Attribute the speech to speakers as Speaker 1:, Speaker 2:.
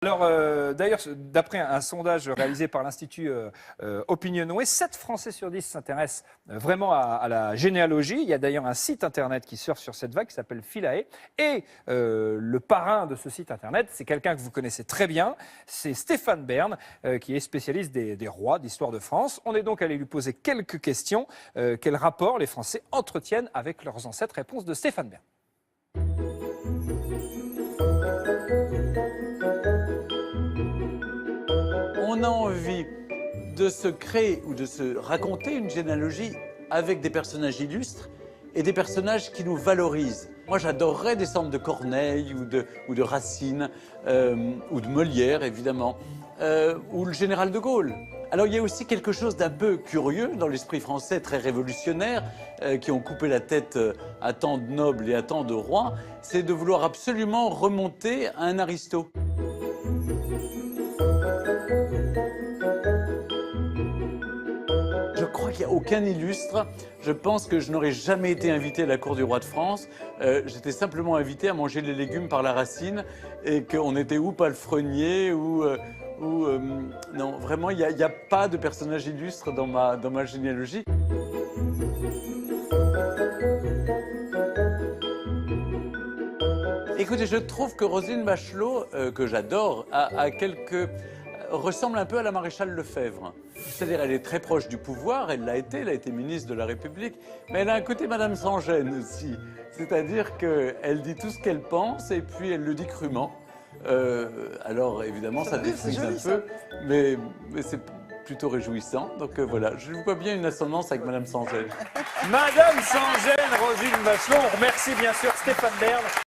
Speaker 1: Alors, d'ailleurs, d'après un sondage réalisé par l'Institut Opinionway, 7 Français sur 10 s'intéressent vraiment à la généalogie. Il y a d'ailleurs un site internet qui surfe sur cette vague qui s'appelle Philae. Et le parrain de ce site internet, c'est quelqu'un que vous connaissez très bien, c'est Stéphane Bern, qui est spécialiste des rois, d'histoire de France. On est donc allé lui poser quelques questions. Quel rapport les Français entretiennent avec leurs ancêtres? Réponse de Stéphane Bern.
Speaker 2: On a envie de se créer ou de se raconter une généalogie avec des personnages illustres et des personnages qui nous valorisent. Moi, j'adorerais descendre de Corneille ou de Racine, ou de Molière, évidemment, ou le général de Gaulle. Alors, il y a aussi quelque chose d'un peu curieux dans l'esprit français, très révolutionnaire, qui ont coupé la tête à tant de nobles et à tant de rois, c'est de vouloir absolument remonter à un Aristote. Je crois qu'il n'y a aucun illustre. Je pense que je n'aurais jamais été invité à la cour du roi de France. J'étais simplement invité à manger les légumes par la racine et qu'on était ou palefrenier ou non, vraiment, il n'y a pas de personnage illustre dans ma généalogie. Écoutez, je trouve que Roselyne Bachelot, que j'adore, ressemble un peu à la maréchale Lefebvre. C'est-à-dire, elle est très proche du pouvoir, elle a été ministre de la République, mais elle a un côté Madame sans gêne aussi. C'est-à-dire qu'elle dit tout ce qu'elle pense et puis elle le dit crûment. Alors, évidemment, ça défrise un peu, mais c'est plutôt réjouissant. Donc voilà, je vois bien une ascendance avec Madame sans gêne.
Speaker 1: Madame sans gêne, Roselyne Bachelot. On remercie bien sûr Stéphane Bern.